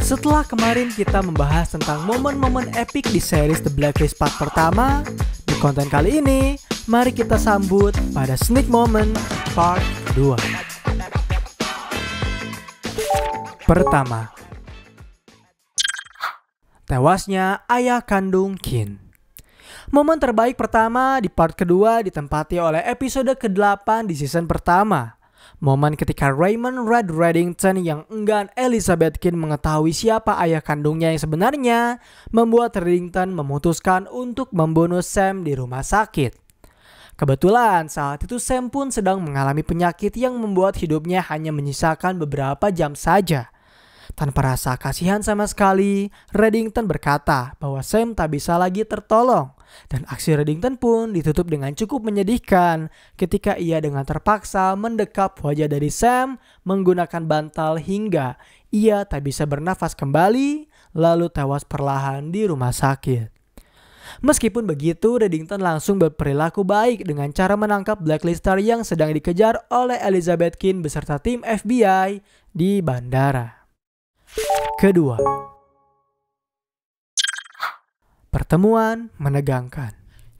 Setelah kemarin kita membahas tentang momen-momen epik di series The Blacklist part pertama, di konten kali ini, mari kita sambut pada sneak moment part kedua. Pertama, tewasnya ayah kandung Kin. Momen terbaik pertama di part kedua ditempati oleh episode ke-8 di season pertama. Momen ketika Raymond Red Reddington yang enggan Elizabeth Kin mengetahui siapa ayah kandungnya yang sebenarnya membuat Reddington memutuskan untuk membunuh Sam di rumah sakit. Kebetulan saat itu Sam pun sedang mengalami penyakit yang membuat hidupnya hanya menyisakan beberapa jam saja. Tanpa rasa kasihan sama sekali, Reddington berkata bahwa Sam tak bisa lagi tertolong. Dan aksi Reddington pun ditutup dengan cukup menyedihkan ketika ia dengan terpaksa mendekap wajah dari Sam menggunakan bantal hingga ia tak bisa bernafas kembali lalu tewas perlahan di rumah sakit. Meskipun begitu, Reddington langsung berperilaku baik dengan cara menangkap Blacklister yang sedang dikejar oleh Elizabeth Kin beserta tim FBI di bandara. Kedua, pertemuan menegangkan.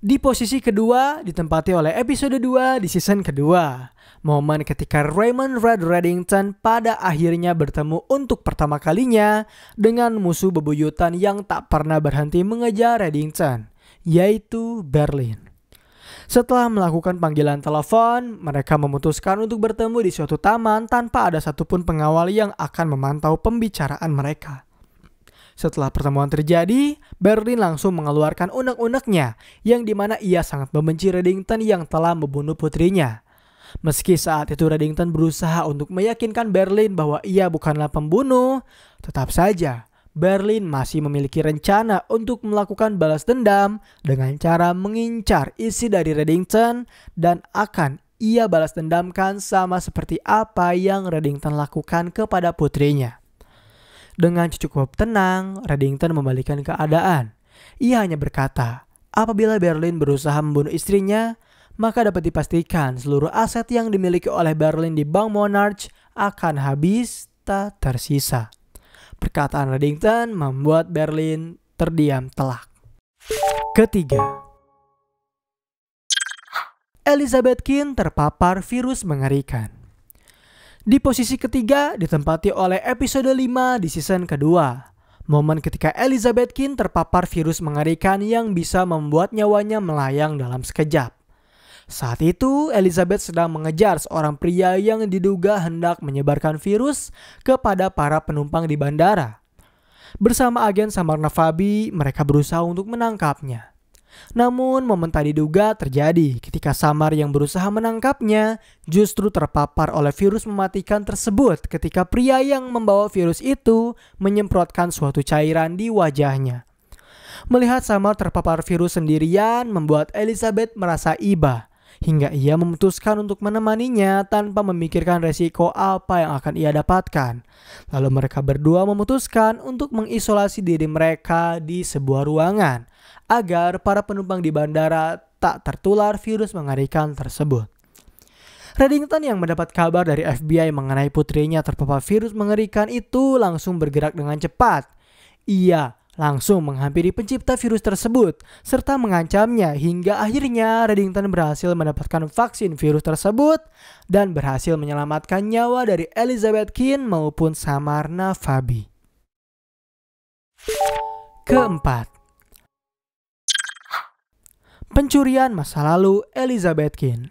Di posisi kedua ditempati oleh episode 2 di season kedua. Momen ketika Raymond Red Reddington pada akhirnya bertemu untuk pertama kalinya dengan musuh bebuyutan yang tak pernah berhenti mengejar Reddington, yaitu Berlin. Setelah melakukan panggilan telepon, mereka memutuskan untuk bertemu di suatu taman tanpa ada satupun pengawal yang akan memantau pembicaraan mereka. Setelah pertemuan terjadi, Berlin langsung mengeluarkan unek-uneknya yang dimana ia sangat membenci Reddington yang telah membunuh putrinya. Meski saat itu Reddington berusaha untuk meyakinkan Berlin bahwa ia bukanlah pembunuh, tetap saja Berlin masih memiliki rencana untuk melakukan balas dendam dengan cara mengincar isi dari Reddington dan akan ia balas dendamkan sama seperti apa yang Reddington lakukan kepada putrinya. Dengan cukup tenang, Reddington membalikkan keadaan. Ia hanya berkata, apabila Berlin berusaha membunuh istrinya, maka dapat dipastikan seluruh aset yang dimiliki oleh Berlin di Bank Monarch akan habis tak tersisa. Perkataan Reddington membuat Berlin terdiam telak. Ketiga, Elizabeth Kin terpapar virus mengerikan. Di posisi ketiga ditempati oleh episode 5 di season kedua. Momen ketika Elizabeth Kin terpapar virus mengerikan yang bisa membuat nyawanya melayang dalam sekejap. Saat itu Elizabeth sedang mengejar seorang pria yang diduga hendak menyebarkan virus kepada para penumpang di bandara. Bersama agen Samarna Fabi, mereka berusaha untuk menangkapnya. Namun momen tak diduga terjadi ketika Samar yang berusaha menangkapnya justru terpapar oleh virus mematikan tersebut ketika pria yang membawa virus itu menyemprotkan suatu cairan di wajahnya. Melihat Samar terpapar virus sendirian membuat Elizabeth merasa iba hingga ia memutuskan untuk menemaninya tanpa memikirkan resiko apa yang akan ia dapatkan. Lalu mereka berdua memutuskan untuk mengisolasi diri mereka di sebuah ruangan agar para penumpang di bandara tak tertular virus mengerikan tersebut. Reddington yang mendapat kabar dari FBI mengenai putrinya terpapar virus mengerikan itu langsung bergerak dengan cepat. Ia langsung menghampiri pencipta virus tersebut serta mengancamnya hingga akhirnya Reddington berhasil mendapatkan vaksin virus tersebut dan berhasil menyelamatkan nyawa dari Elizabeth Kin maupun Samarna Fabi. Keempat, pencurian masa lalu Elizabeth Kin.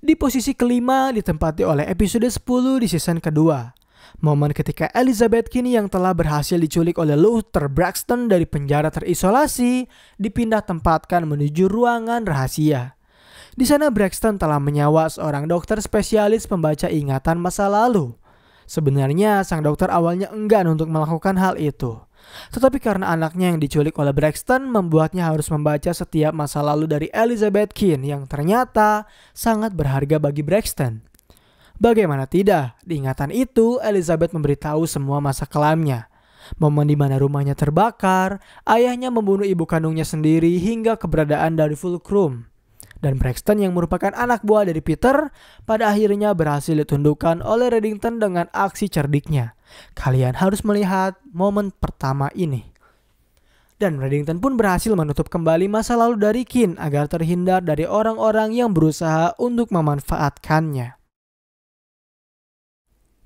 Di posisi kelima ditempati oleh episode 10 di season kedua. Momen ketika Elizabeth Kin yang telah berhasil diculik oleh Luther Braxton dari penjara terisolasi dipindah tempatkan menuju ruangan rahasia. Di sana Braxton telah menyewa seorang dokter spesialis pembaca ingatan masa lalu. Sebenarnya sang dokter awalnya enggan untuk melakukan hal itu. Tetapi karena anaknya yang diculik oleh Braxton membuatnya harus membaca setiap masa lalu dari Elizabeth Kin yang ternyata sangat berharga bagi Braxton. Bagaimana tidak, di ingatan itu Elizabeth memberitahu semua masa kelamnya. Momen di mana rumahnya terbakar, ayahnya membunuh ibu kandungnya sendiri hingga keberadaan dari Fulcrum. Dan Braxton yang merupakan anak buah dari Peter pada akhirnya berhasil ditundukkan oleh Reddington dengan aksi cerdiknya. Kalian harus melihat momen pertama ini. Dan Reddington pun berhasil menutup kembali masa lalu dari Kin agar terhindar dari orang-orang yang berusaha untuk memanfaatkannya.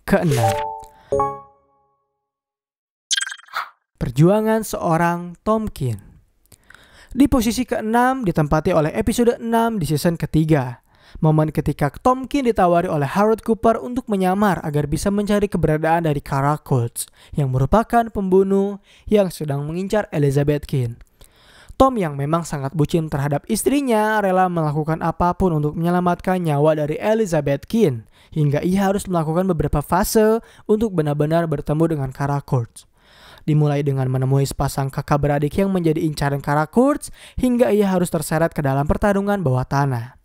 Keenam, perjuangan seorang Tom Kin. Di posisi ke-6 ditempati oleh episode 6 di season ketiga. Momen ketika Tom Kin ditawari oleh Harold Cooper untuk menyamar agar bisa mencari keberadaan dari Kara Kurtz yang merupakan pembunuh yang sedang mengincar Elizabeth Kin. Tom yang memang sangat bucin terhadap istrinya rela melakukan apapun untuk menyelamatkan nyawa dari Elizabeth Kin hingga ia harus melakukan beberapa fase untuk benar-benar bertemu dengan Kara Kurtz. Dimulai dengan menemui sepasang kakak beradik yang menjadi incaran Kara Kurtz hingga ia harus terseret ke dalam pertarungan bawah tanah.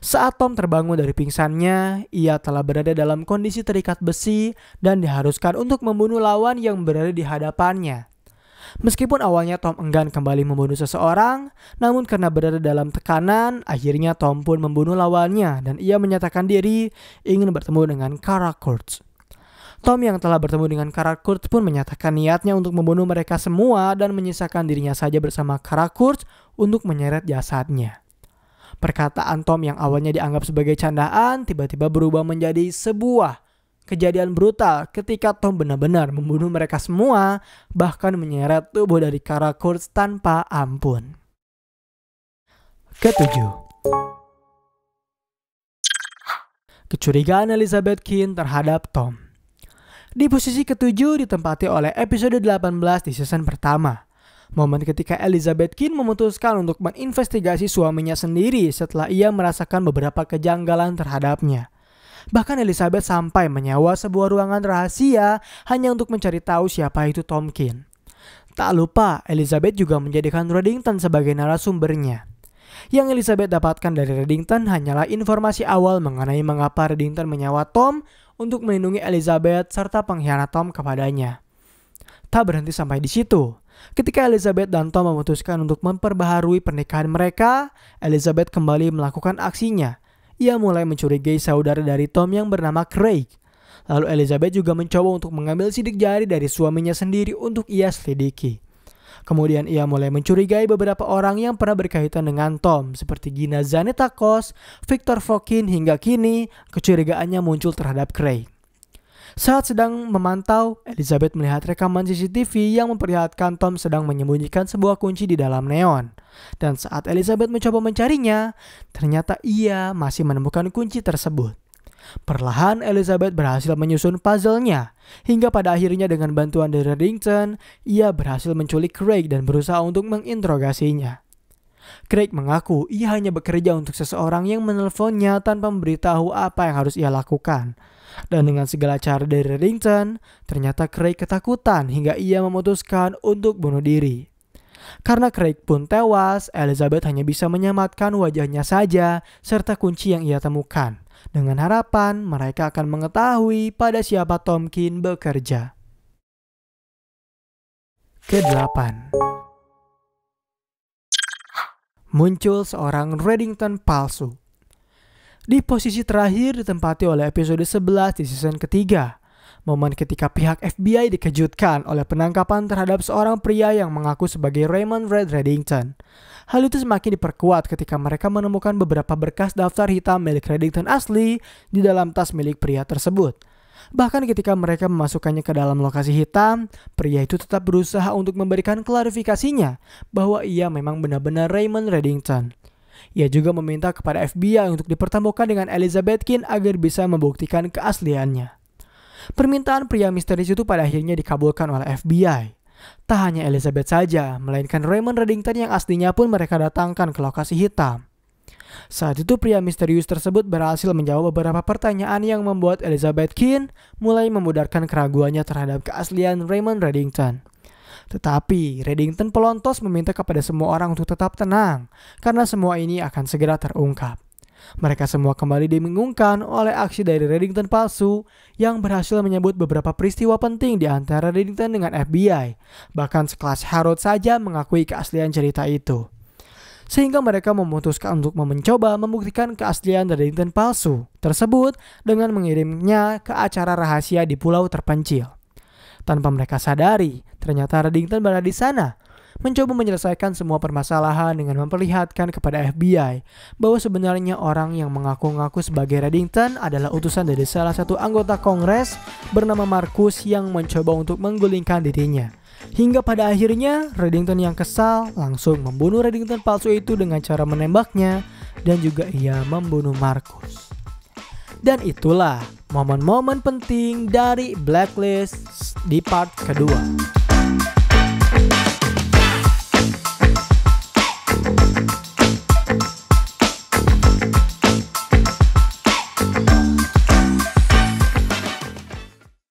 Saat Tom terbangun dari pingsannya, ia telah berada dalam kondisi terikat besi dan diharuskan untuk membunuh lawan yang berada di hadapannya. Meskipun awalnya Tom enggan kembali membunuh seseorang, namun karena berada dalam tekanan, akhirnya Tom pun membunuh lawannya dan ia menyatakan diri ingin bertemu dengan Kara Kurtz. Tom yang telah bertemu dengan Kara Kurtz pun menyatakan niatnya untuk membunuh mereka semua dan menyisakan dirinya saja bersama Kara Kurtz untuk menyeret jasadnya. Perkataan Tom yang awalnya dianggap sebagai candaan tiba-tiba berubah menjadi sebuah kejadian brutal ketika Tom benar-benar membunuh mereka semua, bahkan menyeret tubuh dari Kara Kurtz tanpa ampun. Ketujuh, kecurigaan Elizabeth Kin terhadap Tom. Di posisi ketujuh ditempati oleh episode 18 di season pertama. Momen ketika Elizabeth Kin memutuskan untuk menginvestigasi suaminya sendiri setelah ia merasakan beberapa kejanggalan terhadapnya. Bahkan Elizabeth sampai menyewa sebuah ruangan rahasia hanya untuk mencari tahu siapa itu Tom Kin. Tak lupa, Elizabeth juga menjadikan Reddington sebagai narasumbernya. Yang Elizabeth dapatkan dari Reddington hanyalah informasi awal mengenai mengapa Reddington menyewa Tom untuk melindungi Elizabeth serta pengkhianat Tom kepadanya. Tak berhenti sampai di situ. Ketika Elizabeth dan Tom memutuskan untuk memperbaharui pernikahan mereka, Elizabeth kembali melakukan aksinya. Ia mulai mencurigai saudara dari Tom yang bernama Craig. Lalu Elizabeth juga mencoba untuk mengambil sidik jari dari suaminya sendiri untuk ia selidiki. Kemudian ia mulai mencurigai beberapa orang yang pernah berkaitan dengan Tom seperti Gina Zanetakos, Victor Fokin hingga kini kecurigaannya muncul terhadap Craig. Saat sedang memantau, Elizabeth melihat rekaman CCTV yang memperlihatkan Tom sedang menyembunyikan sebuah kunci di dalam neon. Dan saat Elizabeth mencoba mencarinya, ternyata ia masih menemukan kunci tersebut. Perlahan Elizabeth berhasil menyusun puzzle-nya, hingga pada akhirnya dengan bantuan dari Reddington, ia berhasil menculik Craig dan berusaha untuk menginterogasinya. Craig mengaku ia hanya bekerja untuk seseorang yang menelponnya tanpa memberitahu apa yang harus ia lakukan. Dan dengan segala cara dari Reddington, ternyata Craig ketakutan hingga ia memutuskan untuk bunuh diri. Karena Craig pun tewas, Elizabeth hanya bisa menyamatkan wajahnya saja serta kunci yang ia temukan. Dengan harapan mereka akan mengetahui pada siapa Tom Kin bekerja. Ke-8, muncul seorang Reddington palsu. Di posisi terakhir ditempati oleh episode 11 di season ketiga. Momen ketika pihak FBI dikejutkan oleh penangkapan terhadap seorang pria yang mengaku sebagai Raymond Red Reddington. Hal itu semakin diperkuat ketika mereka menemukan beberapa berkas daftar hitam milik Reddington asli di dalam tas milik pria tersebut. Bahkan ketika mereka memasukkannya ke dalam lokasi hitam, pria itu tetap berusaha untuk memberikan klarifikasinya bahwa ia memang benar-benar Raymond Reddington. Ia juga meminta kepada FBI untuk dipertemukan dengan Elizabeth Kin agar bisa membuktikan keasliannya. Permintaan pria misterius itu pada akhirnya dikabulkan oleh FBI. Tak hanya Elizabeth saja, melainkan Raymond Reddington yang aslinya pun mereka datangkan ke lokasi hitam. Saat itu pria misterius tersebut berhasil menjawab beberapa pertanyaan yang membuat Elizabeth Kin mulai memudarkan keraguannya terhadap keaslian Raymond Reddington. Tetapi Reddington pelontos meminta kepada semua orang untuk tetap tenang, karena semua ini akan segera terungkap. Mereka semua kembali dibingungkan oleh aksi dari Reddington palsu yang berhasil menyebut beberapa peristiwa penting di antara Reddington dengan FBI. Bahkan sekelas Harold saja mengakui keaslian cerita itu. sehingga mereka memutuskan untuk mencoba membuktikan keaslian Reddington palsu tersebut dengan mengirimnya ke acara rahasia di pulau terpencil. Tanpa mereka sadari, ternyata Reddington berada di sana, mencoba menyelesaikan semua permasalahan dengan memperlihatkan kepada FBI bahwa sebenarnya orang yang mengaku-ngaku sebagai Reddington adalah utusan dari salah satu anggota Kongres bernama Marcus yang mencoba untuk menggulingkan dirinya. Hingga pada akhirnya Reddington yang kesal langsung membunuh Reddington palsu itu dengan cara menembaknya dan juga ia membunuh Marcus. Dan itulah momen-momen penting dari Blacklist di part kedua.